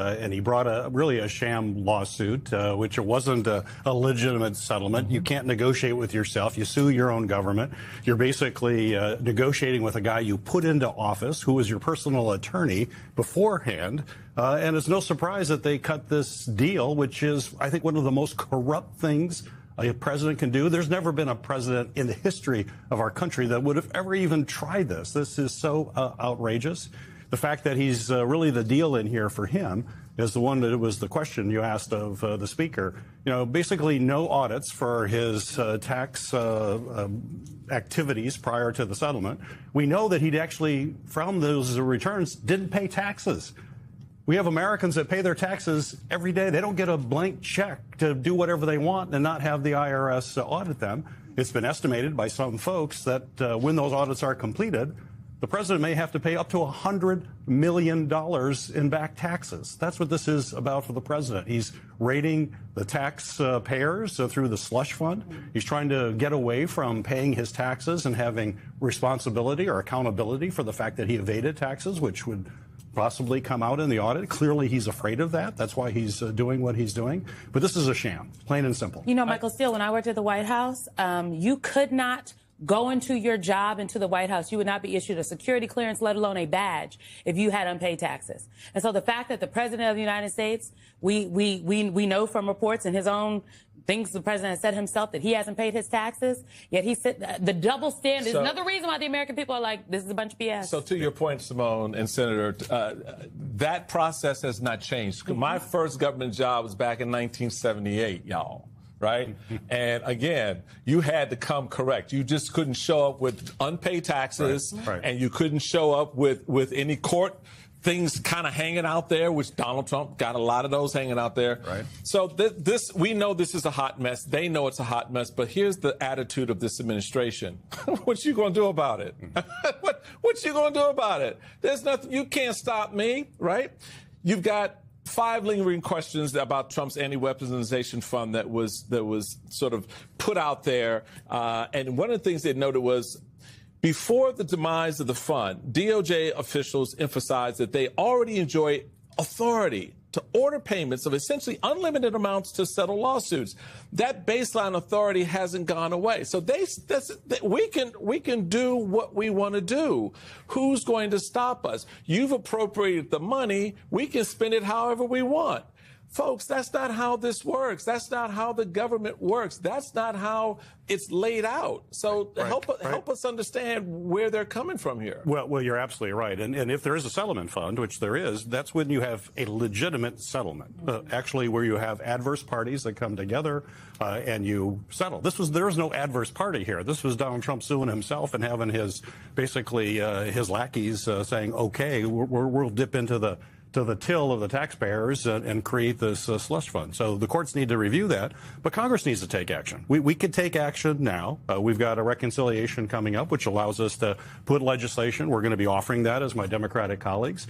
And he brought really a sham lawsuit, which wasn't a legitimate settlement. You can't negotiate with yourself. You sue your own government. You're basically negotiating with a guy you put into office who was your personal attorney beforehand. And it's no surprise that they cut this deal, which is, I think, one of the most corrupt things a president can do. There's never been a president in the history of our country that would have ever even tried this. This is so outrageous. The fact that he's really the deal in here for him is the one that it was the question you asked of the speaker. You know, basically no audits for his tax activities prior to the settlement. We know that he'd actually, from those returns, didn't pay taxes. We have Americans that pay their taxes every day. They don't get a blank check to do whatever they want and not have the IRS audit them. It's been estimated by some folks that when those audits are completed, the president may have to pay up to $100 million in back taxes. That's what this is about for the president. He's raiding the taxpayers through the slush fund. He's trying to get away from paying his taxes and having responsibility or accountability for the fact that he evaded taxes, which would possibly come out in the audit. Clearly, he's afraid of that. That's why he's doing what he's doing. But this is a sham, plain and simple. You know, Michael Steele, when I worked at the White House, you could not go into your job into the White House. You would not be issued a security clearance, let alone a badge, if you had unpaid taxes. And so the fact that the president of the United States, we know from reports and his own things the president has said himself that he hasn't paid his taxes, yet he said the double standard is another reason why the American people are like, this is a bunch of BS. So to your point, Simone and Senator, that process has not changed. My first government job was back in 1978, y'all. Right? And again, you had to come correct. You just couldn't show up with unpaid taxes, right. And you couldn't show up with any court things kind of hanging out there, which Donald Trump got a lot of those hanging out there. Right. So this, we know this is a hot mess. They know it's a hot mess. But here's the attitude of this administration. What you going to do about it? What you going to do about it? There's nothing. You can't stop me, right? You've got 5 lingering questions about Trump's anti-weaponization fund that was sort of put out there. And one of the things they noted was, before the demise of the fund, DOJ officials emphasized that they already enjoy authority to order payments of essentially unlimited amounts to settle lawsuits. That baseline authority hasn't gone away. So we can do what we want to do. Who's going to stop us? You've appropriated the money. We can spend it however we want. Folks, that's not how this works. That's not how the government works. That's not how it's laid out. So help us understand where they're coming from here. Well, you're absolutely right. And if there is a settlement fund, which there is, that's when you have a legitimate settlement, actually where you have adverse parties that come together and you settle. There was no adverse party here. This was Donald Trump suing himself and having his lackeys saying, OK, we'll dip into the till of the taxpayers and create this slush fund. So the courts need to review that, but Congress needs to take action. We could take action now. We've got a reconciliation coming up, which allows us to put legislation. We're going to be offering that as my Democratic colleagues.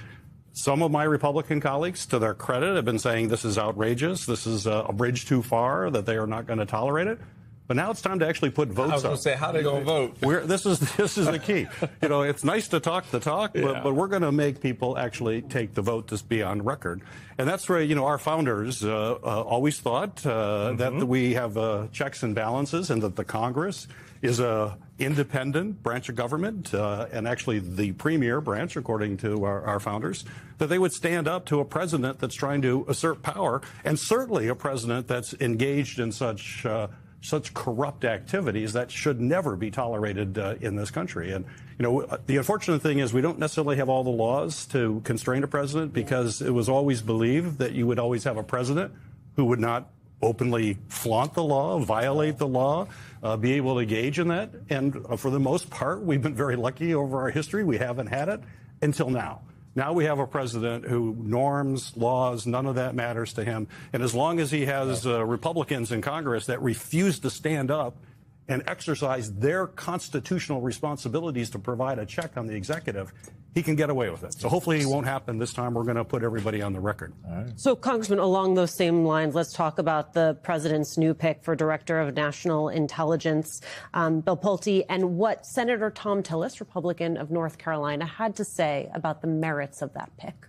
Some of my Republican colleagues, to their credit, have been saying this is outrageous, this is a bridge too far, that they are not going to tolerate it. But now it's time to actually put votes up. I was going to say, how are they going to vote? This is the key. You know, it's nice to talk the talk, but we're going to make people actually take the vote to be on record. And that's where, you know, our founders always thought that we have checks and balances and that the Congress is a independent branch of government and actually the premier branch, according to our founders, that they would stand up to a president that's trying to assert power, and certainly a president that's engaged in such corrupt activities that should never be tolerated in this country. And, you know, the unfortunate thing is we don't necessarily have all the laws to constrain a president, because it was always believed that you would always have a president who would not openly flaunt the law, violate the law, be able to engage in that. And for the most part, we've been very lucky over our history. We haven't had it until now. Now we have a president who norms, laws, none of that matters to him. And as long as he has Republicans in Congress that refuse to stand up and exercise their constitutional responsibilities to provide a check on the executive, he can get away with it. So hopefully it won't happen this time. We're going to put everybody on the record. All right. So, Congressman, along those same lines, let's talk about the president's new pick for Director of National Intelligence, Bill Pulte, and what Senator Thom Tillis, Republican of North Carolina, had to say about the merits of that pick.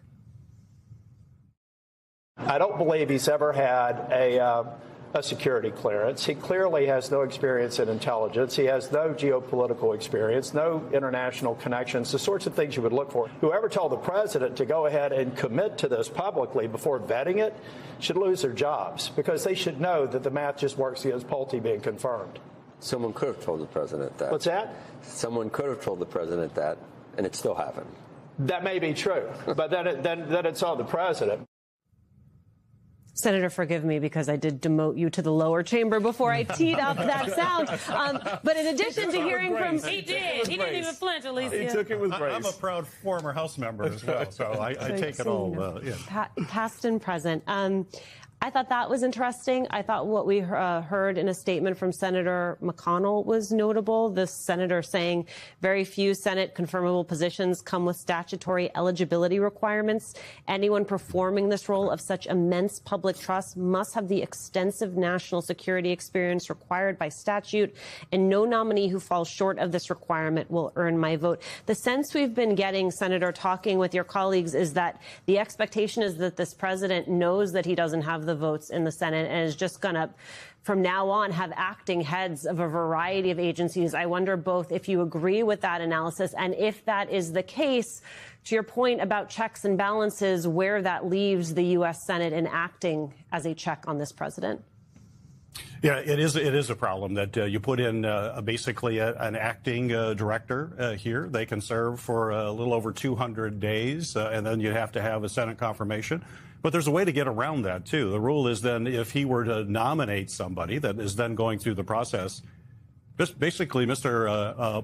I don't believe he's ever had a security clearance. He clearly has no experience in intelligence. He has no geopolitical experience, no international connections, the sorts of things you would look for. Whoever told the president to go ahead and commit to this publicly before vetting it should lose their jobs, because they should know that the math just works against Pulte being confirmed. Someone could have told the president that. What's that? Someone could have told the president that, and it still happened. That may be true, but then it's on the president. Senator, forgive me because I did demote you to the lower chamber before I teed up that sound. But in addition to hearing from... He did. He didn't even flinch, Alicia. He took it with grace. I'm a proud former House member as well, so I take it all in. Past and present. I thought that was interesting. I thought what we heard in a statement from Senator McConnell was notable. The senator saying very few Senate confirmable positions come with statutory eligibility requirements. Anyone performing this role of such immense public trust must have the extensive national security experience required by statute, and no nominee who falls short of this requirement will earn my vote. The sense we've been getting, Senator, talking with your colleagues, is that the expectation is that this president knows that he doesn't have the votes in the Senate and is just going to, from now on, have acting heads of a variety of agencies. I wonder both if you agree with that analysis, and if that is the case, to your point about checks and balances, where that leaves the U.S. Senate in acting as a check on this president. Yeah, it is a problem that you put in basically an acting director here. They can serve for a little over 200 days, and then you have to have a Senate confirmation. But there's a way to get around that, too. The rule is then if he were to nominate somebody that is then going through the process, just basically Mr.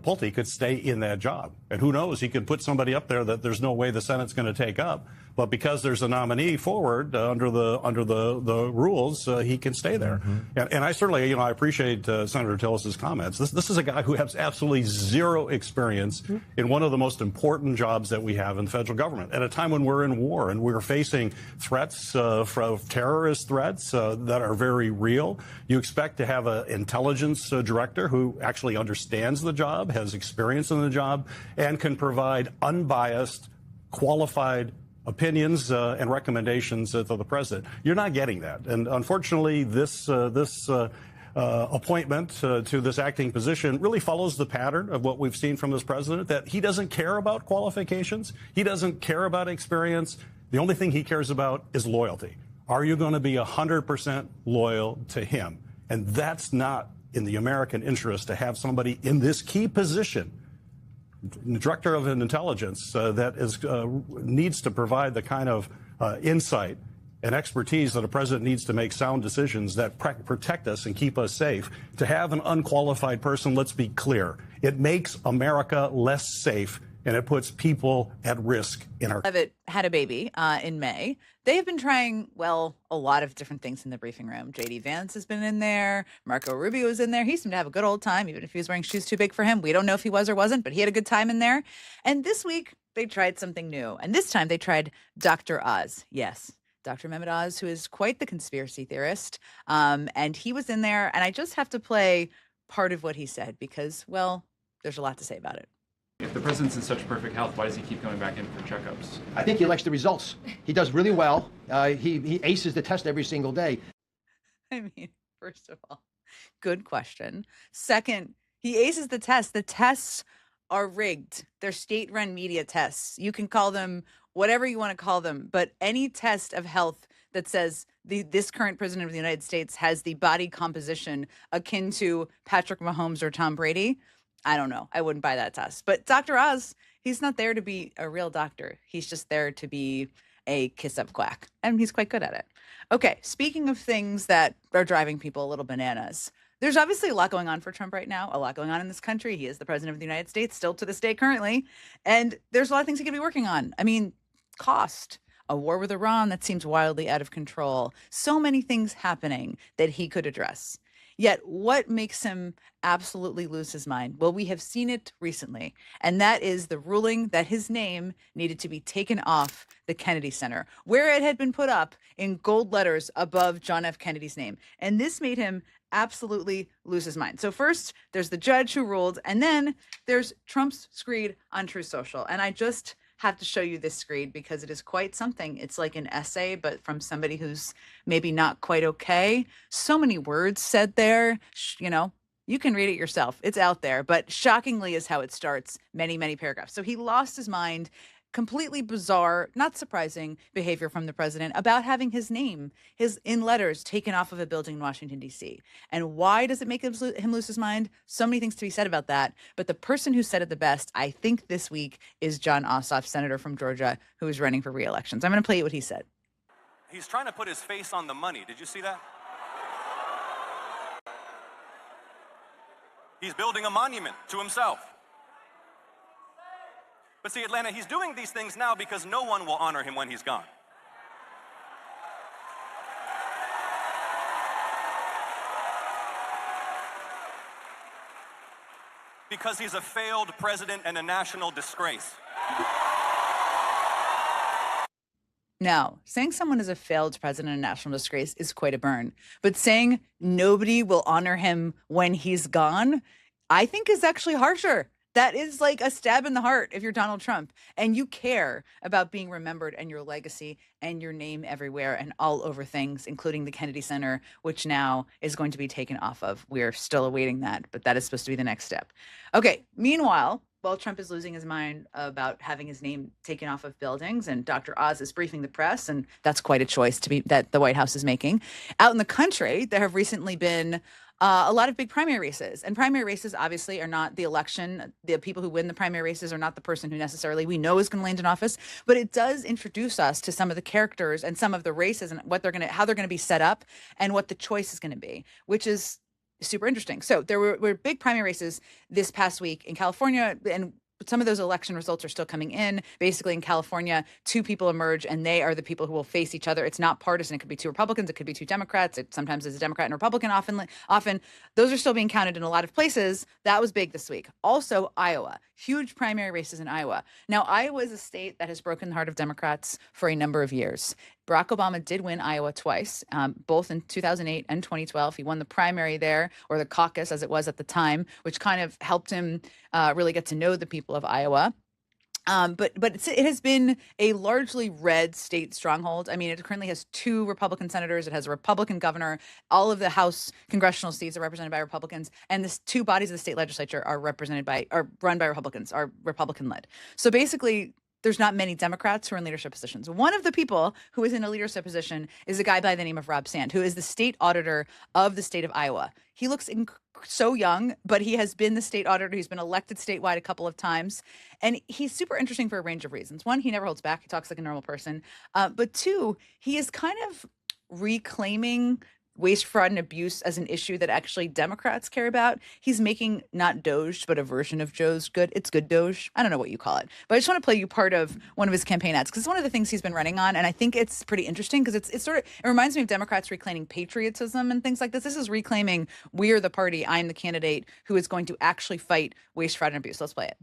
Pulte could stay in that job. And who knows, he could put somebody up there that there's no way the Senate's going to take up. But because there's a nominee forward under the rules, he can stay there. And I certainly, I appreciate Senator Tillis's comments. This is a guy who has absolutely zero experience in one of the most important jobs that we have in the federal government at a time when we're in war and we're facing threats from terrorist threats that are very real. You expect to have an intelligence director who actually understands the job, has experience in the job, and can provide unbiased, qualified opinions and recommendations to the president. You're not getting that. And unfortunately, this appointment to this acting position really follows the pattern of what we've seen from this president, that he doesn't care about qualifications. He doesn't care about experience. The only thing he cares about is loyalty. Are you going to be 100% loyal to him? And that's not in the American interest to have somebody in this key position, director of intelligence, that needs to provide the kind of insight and expertise that a president needs to make sound decisions that protect us and keep us safe. To have an unqualified person, let's be clear, it makes America less safe, and it puts people at risk in our... Leavitt had a baby in May. They have been trying, well, a lot of different things in the briefing room. J.D. Vance has been in there. Marco Rubio was in there. He seemed to have a good old time, even if he was wearing shoes too big for him. We don't know if he was or wasn't, but he had a good time in there. And this week, they tried something new. And this time, they tried Dr. Oz. Yes, Dr. Mehmet Oz, who is quite the conspiracy theorist. And he was in there. And I just have to play part of what he said because, well, there's a lot to say about it. If the president's in such perfect health, why does he keep coming back in for checkups? I think he likes the results. He does really well. He aces the test every single day. I mean, first of all, good question. Second, he aces the test. The tests are rigged. They're state-run media tests. You can call them whatever you want to call them, but any test of health that says this current president of the United States has the body composition akin to Patrick Mahomes or Tom Brady, I don't know. I wouldn't buy that test. But Dr. Oz, he's not there to be a real doctor. He's just there to be a kiss-up quack. And he's quite good at it. Okay, speaking of things that are driving people a little bananas, there's obviously a lot going on for Trump right now, a lot going on in this country. He is the president of the United States, still to this day currently. And there's a lot of things he could be working on. I mean, cost, a war with Iran that seems wildly out of control. So many things happening that he could address. Yet what makes him absolutely lose his mind? Well, we have seen it recently, and that is the ruling that his name needed to be taken off the Kennedy Center, where it had been put up in gold letters above John F. Kennedy's name. And this made him absolutely lose his mind. So first, there's the judge who ruled, and then there's Trump's screed on Truth Social. And I just have to show you this screen because it is quite something. It's like an essay, but from somebody who's maybe not quite okay. So many words said there, you know. You can read it yourself. It's out there, but shockingly is how it starts. Many, many paragraphs. So he lost his mind. Completely bizarre, not surprising behavior from the president about having his name, his in letters taken off of a building in Washington, D.C. And why does it make him lose his mind? So many things to be said about that. But the person who said it the best, I think, this week is Jon Ossoff, senator from Georgia, who is running for re-election. So I'm going to play you what he said. He's trying to put his face on the money. Did you see that? He's building a monument to himself. But see, Atlanta, he's doing these things now because no one will honor him when he's gone. Because he's a failed president and a national disgrace. Now, saying someone is a failed president and national disgrace is quite a burn. But saying nobody will honor him when he's gone, I think is actually harsher. That is like a stab in the heart if you're Donald Trump and you care about being remembered and your legacy and your name everywhere and all over things, including the Kennedy Center, which now is going to be taken off of. We're still awaiting that, but that is supposed to be the next step. Okay. Meanwhile, while Trump is losing his mind about having his name taken off of buildings and Dr. Oz is briefing the press, and that's quite a choice that the White House is making. Out in the country, there have recently been a lot of big primary races. And primary races obviously are not the election. The people who win the primary races are not the person who necessarily we know is going to land in office. But it does introduce us to some of the characters and some of the races and how they're going to be set up and what the choice is going to be, which is super interesting. So there were big primary races this past week in California, and some of those election results are still coming in. Basically, in California, two people emerge, and they are the people who will face each other. It's not partisan. It could be two Republicans. It could be two Democrats. It sometimes is a Democrat and a Republican. Often, those are still being counted in a lot of places. That was big this week. Also, Iowa. Huge primary races in Iowa. Now, Iowa is a state that has broken the heart of Democrats for a number of years. Barack Obama did win Iowa twice, both in 2008 and 2012. He won the primary there, or the caucus as it was at the time, which kind of helped him really get to know the people of Iowa. But it has been a largely red state stronghold. I mean, it currently has two Republican senators. It has a Republican governor. All of the House congressional seats are represented by Republicans, and the two bodies of the state legislature are run by Republicans, are Republican led. So basically, there's not many Democrats who are in leadership positions. One of the people who is in a leadership position is a guy by the name of Rob Sand, who is the state auditor of the state of Iowa. He looks so young, but he has been the state auditor. He's been elected statewide a couple of times. And he's super interesting for a range of reasons. One, he never holds back. He talks like a normal person. But two, he is kind of reclaiming waste, fraud, and abuse as an issue that actually Democrats care about. He's making not Doge, but a version of Joe's good. It's good Doge. I don't know what you call it. But I just want to play you part of one of his campaign ads because it's one of the things he's been running on. And I think it's pretty interesting because it reminds me of Democrats reclaiming patriotism and things like this. This is reclaiming we're the party. I'm the candidate who is going to actually fight waste, fraud, and abuse. Let's play it.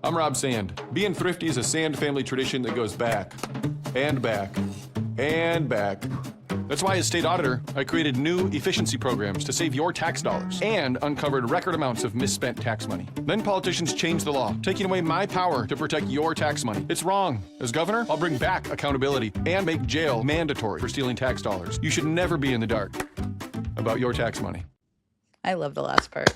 I'm Rob Sand. Being thrifty is a Sand family tradition that goes back and back and back. That's why as state auditor, I created new efficiency programs to save your tax dollars and uncovered record amounts of misspent tax money. Then politicians changed the law, taking away my power to protect your tax money. It's wrong. As governor, I'll bring back accountability and make jail mandatory for stealing tax dollars. You should never be in the dark about your tax money. I love the last part.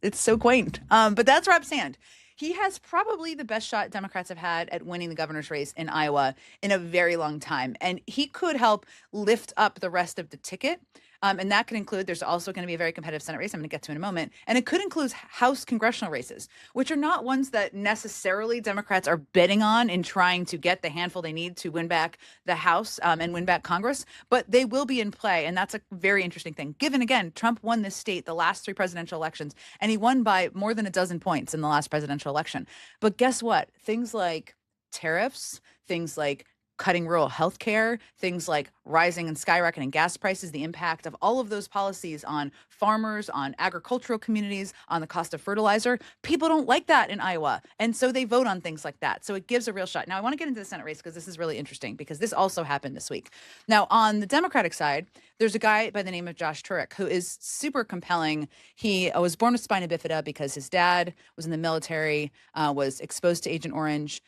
It's so quaint. But that's Rob Sand. He has probably the best shot Democrats have had at winning the governor's race in Iowa in a very long time. And he could help lift up the rest of the ticket. And that could include, there's also going to be a very competitive Senate race I'm going to get to in a moment. And it could include House congressional races, which are not ones that necessarily Democrats are betting on in trying to get the handful they need to win back the House and win back Congress. But they will be in play. And that's a very interesting thing. Given, again, Trump won this state the last three presidential elections, and he won by more than a dozen points in the last presidential election. But guess what? Things like tariffs, things like cutting rural health care, things like rising and skyrocketing gas prices, the impact of all of those policies on farmers, on agricultural communities, on the cost of fertilizer. People don't like that in Iowa. And so they vote on things like that. So it gives a real shot. Now, I want to get into the Senate race because this is really interesting because this also happened this week. Now, on the Democratic side, there's a guy by the name of Josh Turek who is super compelling. He was born with spina bifida because his dad was in the military, was exposed to Agent Orange,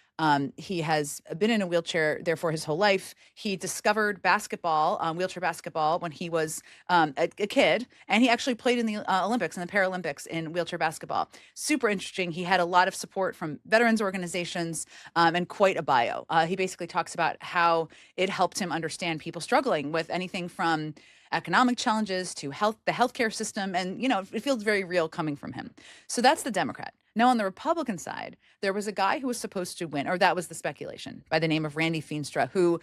He has been in a wheelchair, therefore, his whole life. He discovered basketball, wheelchair basketball, when he was a kid, and he actually played in the Olympics and the Paralympics in wheelchair basketball. Super interesting. He had a lot of support from veterans organizations and quite a bio. He basically talks about how it helped him understand people struggling with anything from economic challenges to the healthcare system. And, it feels very real coming from him. So that's the Democrat. Now, on the Republican side, there was a guy who was supposed to win, or that was the speculation, by the name of Randy Feenstra, who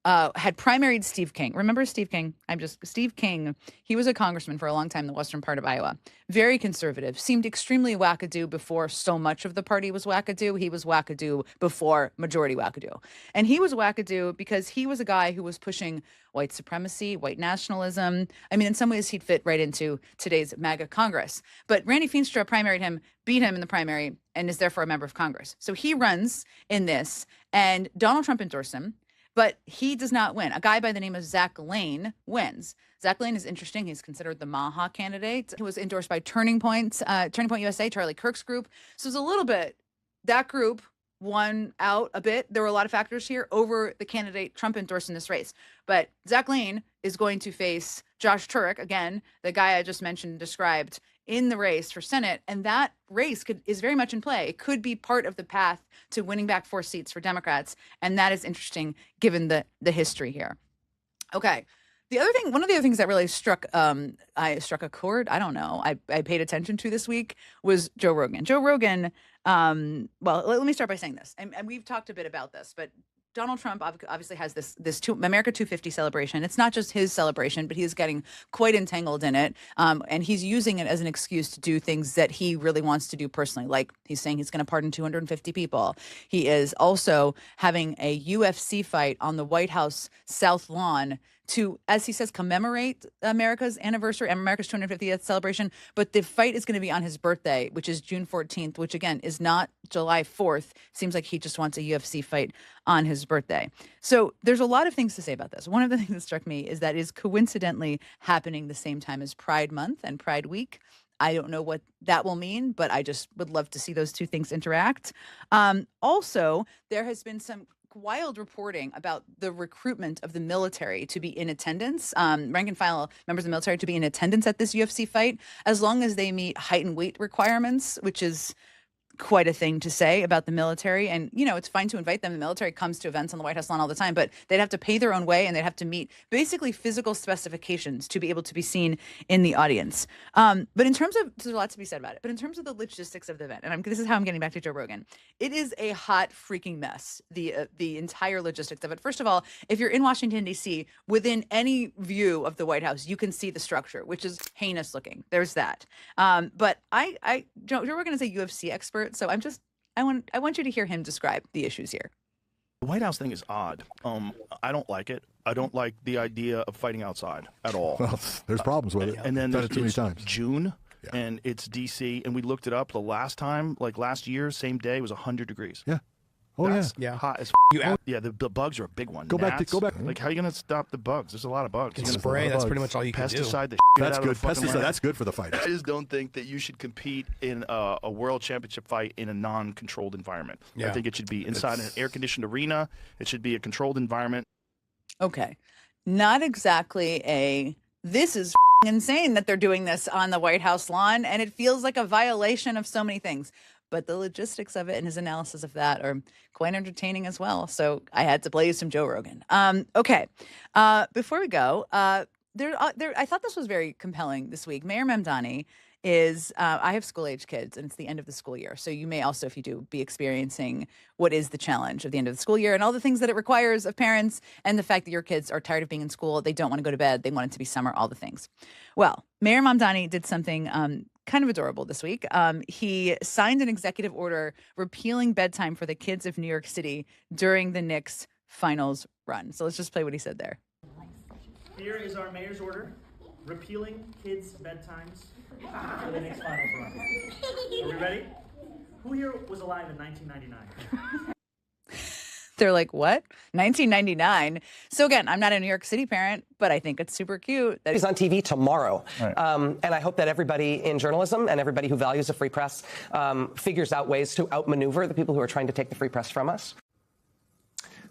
had primaried Steve King. Remember Steve King? Steve King. He was a congressman for a long time in the western part of Iowa. Very conservative. Seemed extremely wackadoo before so much of the party was wackadoo. He was wackadoo before majority wackadoo. And he was wackadoo because he was a guy who was pushing white supremacy, white nationalism. I mean, in some ways, he'd fit right into today's MAGA Congress. But Randy Feenstra primaried him, beat him in the primary, and is therefore a member of Congress. So he runs in this, and Donald Trump endorsed him. But he does not win. A guy by the name of Zach Lane wins. Zach Lane is interesting. He's considered the Maha candidate. He was endorsed by Turning Point USA, Charlie Kirk's group. So it's a little bit, that group won out a bit. There were a lot of factors here over the candidate Trump endorsed in this race. But Zach Lane is going to face Josh Turek, again, the guy I just mentioned and described, in the race for Senate. And that race is very much in play. It could be part of the path to winning back 4 seats for Democrats. And that is interesting given the history here. Okay. One of the other things that really struck a chord, I don't know, I paid attention to this week was Joe Rogan. Joe Rogan, well, let me start by saying this, and we've talked a bit about this, but Donald Trump obviously has this America 250 celebration. It's not just his celebration, but he's getting quite entangled in it. And he's using it as an excuse to do things that he really wants to do personally. Like he's saying he's going to pardon 250 people. He is also having a UFC fight on the White House South Lawn to, as he says, commemorate America's anniversary, America's 250th celebration. But the fight is going to be on his birthday, which is June 14th, which again is not July 4th. Seems like he just wants a UFC fight on his birthday. So there's a lot of things to say about this. One of the things that struck me is that is coincidentally happening the same time as Pride Month and Pride Week. I don't know what that will mean, but I just would love to see those two things interact. Also, there has been some wild reporting about the recruitment of the military to be in attendance, rank and file members of the military to be in attendance at this UFC fight, as long as they meet height and weight requirements, which is quite a thing to say about the military. And, it's fine to invite them. The military comes to events on the White House lawn all the time, but they'd have to pay their own way and they'd have to meet basically physical specifications to be able to be seen in the audience. But in terms of, there's a lot to be said about it, but in terms of the logistics of the event, and this is how I'm getting back to Joe Rogan, it is a hot freaking mess, the entire logistics of it. First of all, if you're in Washington, D.C., within any view of the White House, you can see the structure, which is heinous looking. There's that. But Joe Rogan is a UFC expert. So I want you to hear him describe the issues here. The White House thing is odd. I don't like it. I don't like the idea of fighting outside at all. Well, there's problems with it. And then Done it too many it's times. June, and it's D.C., and we looked it up the last time, like last year, same day, it was 100 degrees. Yeah. Oh, That's yeah. hot as yeah, the bugs are a big one. Go back. Like, how are you going to stop the bugs? There's a lot of bugs. You can spray. That's pretty much all you can do. Pesticide the That's out good. of the fucking Pesticide. land. That's good for the fighters. I just don't think that you should compete in a world championship fight in a non-controlled environment. Yeah. I think it should be inside an air-conditioned arena. It should be a controlled environment. Okay. Not exactly this is insane that they're doing this on the White House lawn, and it feels like a violation of so many things. But the logistics of it and his analysis of that are quite entertaining as well. So I had to play you some Joe Rogan. Okay. Before we go, I thought this was very compelling this week. Mayor Mamdani is, I have school-age kids, and it's the end of the school year. So you may also, if you do, be experiencing what is the challenge of the end of the school year and all the things that it requires of parents, and the fact that your kids are tired of being in school. They don't want to go to bed. They want it to be summer, all the things. Well, Mayor Mamdani did something kind of adorable this week. He signed an executive order repealing bedtime for the kids of New York City during the Knicks finals run. So let's just play what he said there. Here is our mayor's order repealing kids' bedtimes for the Knicks finals run. Are we ready? Who here was alive in 1999? They're like, what? 1999. So again, I'm not a New York City parent, but I think it's super cute. He's on TV tomorrow. Right. And I hope that everybody in journalism and everybody who values a free press figures out ways to outmaneuver the people who are trying to take the free press from us.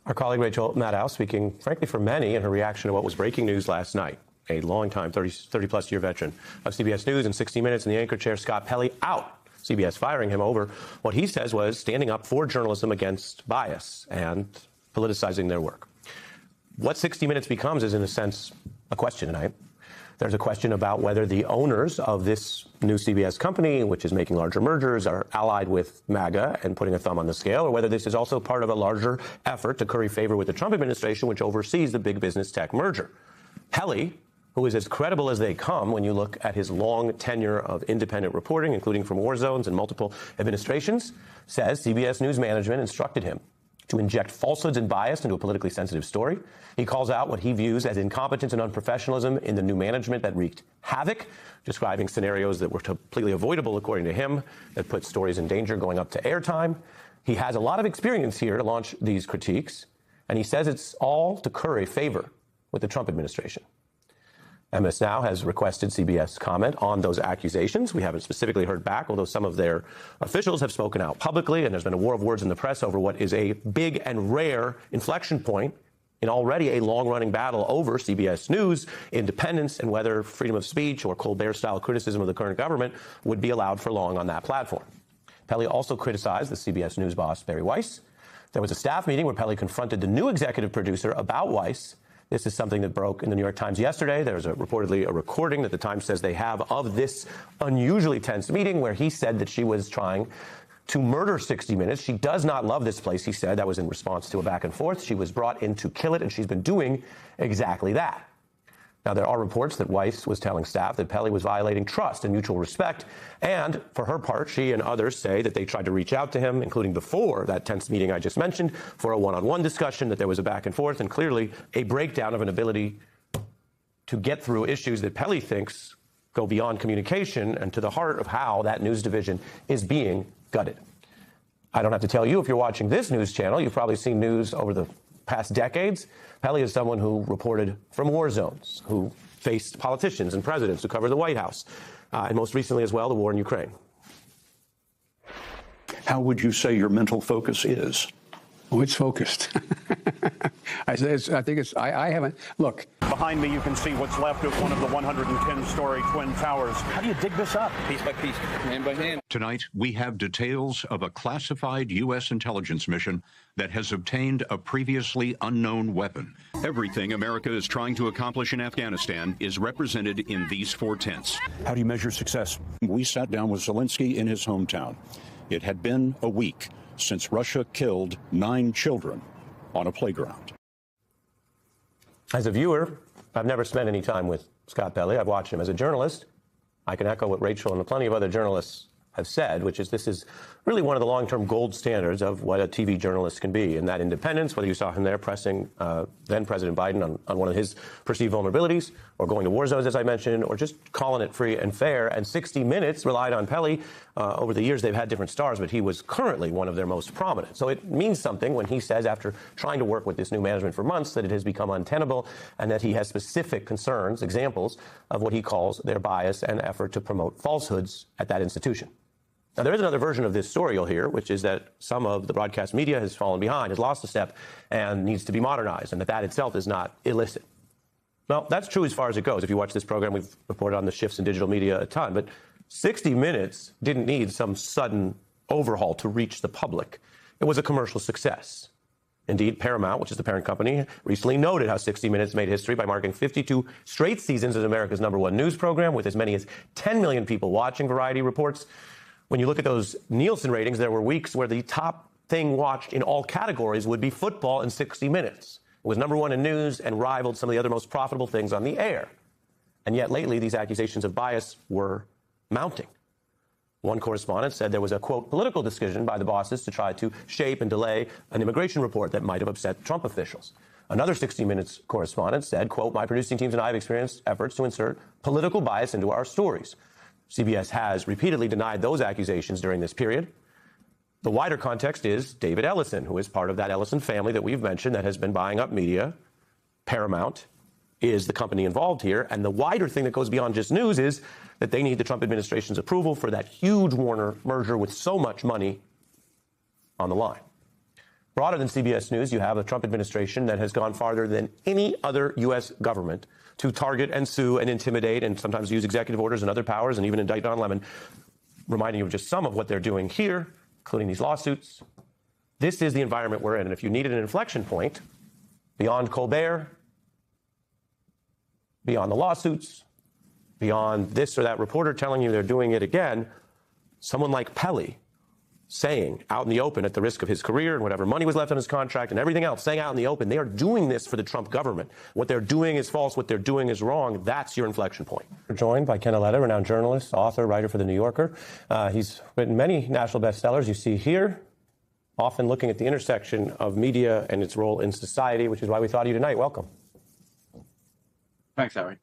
Our colleague Rachel Maddow speaking, frankly, for many in her reaction to what was breaking news last night. A long-time, 30-plus year veteran of CBS News and 60 Minutes in the anchor chair, Scott Pelley, out. CBS firing him over what he says was standing up for journalism against bias and politicizing their work. What 60 Minutes becomes is, in a sense, a question tonight. There's a question about whether the owners of this new CBS company, which is making larger mergers, are allied with MAGA and putting a thumb on the scale, or whether this is also part of a larger effort to curry favor with the Trump administration, which oversees the big business tech merger. Pelley, who is as credible as they come when you look at his long tenure of independent reporting, including from war zones and multiple administrations, says CBS News management instructed him to inject falsehoods and bias into a politically sensitive story. He calls out what he views as incompetence and unprofessionalism in the new management that wreaked havoc, describing scenarios that were completely avoidable, according to him, that put stories in danger going up to airtime. He has a lot of experience here to launch these critiques, and he says it's all to curry favor with the Trump administration. MS Now has requested CBS comment on those accusations. We haven't specifically heard back, although some of their officials have spoken out publicly, and there's been a war of words in the press over what is a big and rare inflection point in already a long-running battle over CBS News independence and whether freedom of speech or Colbert-style criticism of the current government would be allowed for long on that platform. Pelley also criticized the CBS News boss, Barry Weiss. There was a staff meeting where Pelley confronted the new executive producer about Weiss. This is something that broke in the New York Times yesterday. There's reportedly a recording that the Times says they have of this unusually tense meeting where he said that she was trying to murder 60 Minutes. She does not love this place, he said. That was in response to a back and forth. She was brought in to kill it, and she's been doing exactly that. Now, there are reports that Weiss was telling staff that Pelley was violating trust and mutual respect. And for her part, she and others say that they tried to reach out to him, including before that tense meeting I just mentioned, for a one-on-one discussion, that there was a back and forth and clearly a breakdown of an ability to get through issues that Pelley thinks go beyond communication and to the heart of how that news division is being gutted. I don't have to tell you, if you're watching this news channel, you've probably seen news over the past decades. Pelley is someone who reported from war zones, who faced politicians and presidents, who covered the White House, and most recently as well, the war in Ukraine. How would you say your mental focus is? Oh, it's focused. I haven't. Look. Behind me, you can see what's left of one of the 110-story Twin Towers. How do you dig this up? Piece by piece, hand by hand. Tonight, we have details of a classified U.S. intelligence mission that has obtained a previously unknown weapon. Everything America is trying to accomplish in Afghanistan is represented in these 4 tents. How do you measure success? We sat down with Zelensky in his hometown. It had been a week since Russia killed 9 children on a playground. As a viewer, I've never spent any time with Scott Pelley. I've watched him as a journalist. I can echo what Rachel and plenty of other journalists have said, which is this is really one of the long-term gold standards of what a TV journalist can be. And that independence, whether you saw him there pressing then President Biden on one of his perceived vulnerabilities, or going to war zones, as I mentioned, or just calling it free and fair. And 60 Minutes relied on Pelley. Over the years, they've had different stars, but he was currently one of their most prominent. So it means something when he says, after trying to work with this new management for months, that it has become untenable and that he has specific concerns, examples of what he calls their bias and effort to promote falsehoods at that institution. Now, there is another version of this story you'll hear, which is that some of the broadcast media has fallen behind, has lost a step, and needs to be modernized, and that itself is not illicit. Well, that's true as far as it goes. If you watch this program, we've reported on the shifts in digital media a ton, but 60 Minutes didn't need some sudden overhaul to reach the public. It was a commercial success. Indeed, Paramount, which is the parent company, recently noted how 60 Minutes made history by marking 52 straight seasons as America's #1 news program, with as many as 10 million people watching, Variety reports. When you look at those Nielsen ratings, there were weeks where the top thing watched in all categories would be football and 60 Minutes. It was #1 in news and rivaled some of the other most profitable things on the air. And yet lately, these accusations of bias were mounting. One correspondent said there was a, quote, political decision by the bosses to try to shape and delay an immigration report that might have upset Trump officials. Another 60 Minutes correspondent said, quote, my producing teams and I have experienced efforts to insert political bias into our stories. CBS has repeatedly denied those accusations during this period. The wider context is David Ellison, who is part of that Ellison family that we've mentioned that has been buying up media. Paramount is the company involved here. And the wider thing that goes beyond just news is that they need the Trump administration's approval for that huge Warner merger with so much money on the line. Broader than CBS News, you have a Trump administration that has gone farther than any other U.S. government to target and sue and intimidate and sometimes use executive orders and other powers and even indict Don Lemon, reminding you of just some of what they're doing here, including these lawsuits. This is the environment we're in. And if you needed an inflection point beyond Colbert, beyond the lawsuits, beyond this or that reporter telling you they're doing it again, someone like Pelley saying out in the open at the risk of his career and whatever money was left on his contract and everything else, saying out in the open, they are doing this for the Trump government. What they're doing is false. What they're doing is wrong. That's your inflection point. We're joined by Ken Auletta, renowned journalist, author, writer for The New Yorker. He's written many national bestsellers you see here, often looking at the intersection of media and its role in society, which is why we thought of you tonight. Welcome. Thanks, Harry.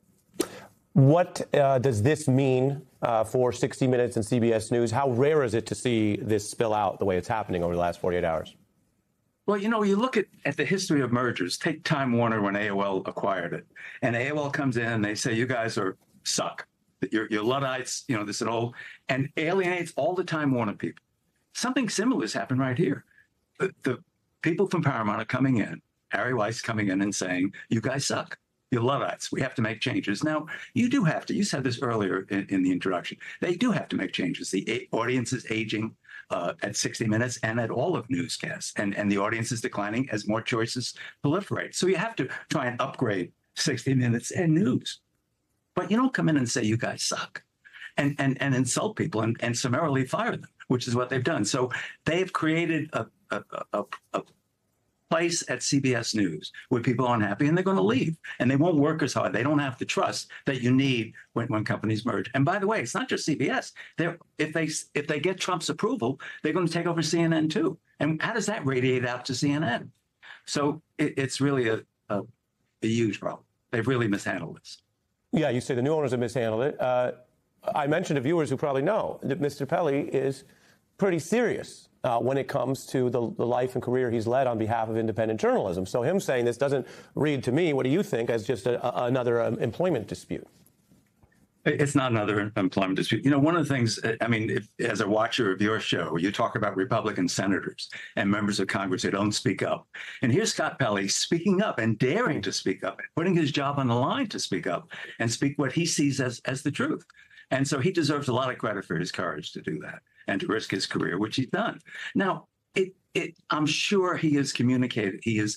What does this mean for 60 Minutes and CBS News? How rare is it to see this spill out the way it's happening over the last 48 hours? Well, you know, you look at the history of mergers. Take Time Warner when AOL acquired it. And AOL comes in and they say, you guys suck. You're Luddites, you know, this and all, and alienates all the Time Warner people. Something similar has happened right here. The people from Paramount are coming in, Harry Weiss coming in and saying, you guys suck. You're Luddites. We have to make changes. Now, you do have to. You said this earlier in the introduction. They do have to make changes. The audience is aging at 60 Minutes and at all of newscasts. And the audience is declining as more choices proliferate. So you have to try and upgrade 60 Minutes and news. But you don't come in and say, you guys suck, and insult people and summarily fire them, which is what they've done. So they've created a place at CBS News where people are unhappy and they're going to leave and they won't work as hard. They don't have the trust that you need when companies merge. And by the way, it's not just CBS. If they get Trump's approval, they're going to take over CNN too. And how does that radiate out to CNN? So it's really a huge problem. They've really mishandled this. Yeah, you say the new owners have mishandled it. I mentioned to viewers who probably know that Mr. Pelley is pretty serious when it comes to the life and career he's led on behalf of independent journalism. So him saying this doesn't read to me, what do you think, as just another employment dispute? It's not another employment dispute. You know, one of the things, I mean, as a watcher of your show, you talk about Republican senators and members of Congress who don't speak up. And here's Scott Pelley speaking up and daring to speak up, putting his job on the line to speak up and speak what he sees as the truth. And so he deserves a lot of credit for his courage to do that and to risk his career, which he's done. Now, I'm sure he has communicated, he has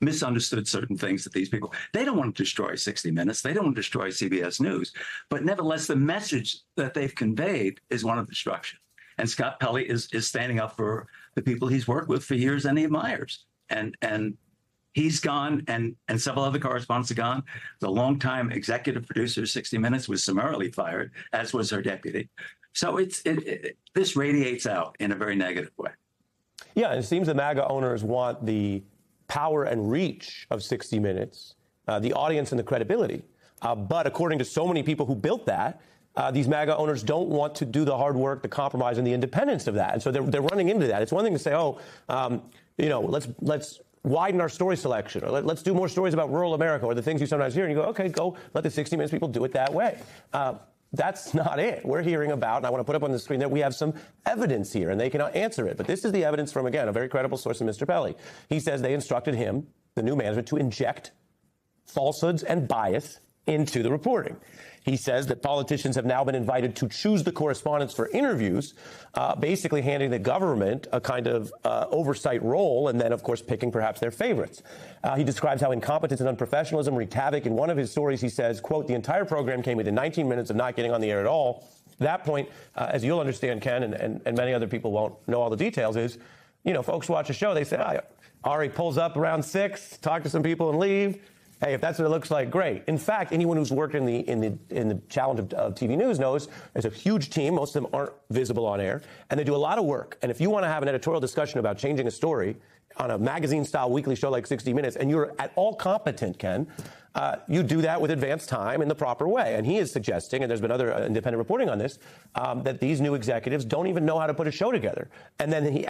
misunderstood certain things that these people, they don't want to destroy 60 Minutes, they don't want to destroy CBS News, but nevertheless, the message that they've conveyed is one of destruction. And Scott Pelley is standing up for the people he's worked with for years and he admires. And he's gone, and several other correspondents are gone. The longtime executive producer of 60 Minutes was summarily fired, as was her deputy. So this radiates out in a very negative way. Yeah, and it seems the MAGA owners want the power and reach of 60 Minutes, the audience and the credibility. But according to so many people who built that, these MAGA owners don't want to do the hard work, the compromise, and the independence of that. And so they're running into that. It's one thing to say, you know, let's widen our story selection, or let's do more stories about rural America, or the things you sometimes hear, and you go, okay, go let the 60 Minutes people do it that way. That's not it. We're hearing about, and I want to put up on the screen that we have some evidence here, and they cannot answer it. But this is the evidence from, again, a very credible source of Mr. Pelley. He says they instructed him, the new management, to inject falsehoods and bias into the reporting. He says that politicians have now been invited to choose the correspondents for interviews, basically handing the government a kind of oversight role, and then, of course, picking perhaps their favorites. He describes how incompetence and unprofessionalism wreaked havoc. In one of his stories, he says, quote, the entire program came within 19 minutes of not getting on the air at all. At that point, as you'll understand, Ken, and many other people won't know all the details, is, you know, folks watch a show, they say, Ari pulls up around 6, talk to some people and leave. Hey, if that's what it looks like, great. In fact, anyone who's worked in the challenge of TV news knows there's a huge team. Most of them aren't visible on air, and they do a lot of work. And if you want to have an editorial discussion about changing a story on a magazine-style weekly show like 60 Minutes, and you're at all competent, Ken, you do that with advanced time in the proper way. And he is suggesting, and there's been other independent reporting on this, that these new executives don't even know how to put a show together. And then he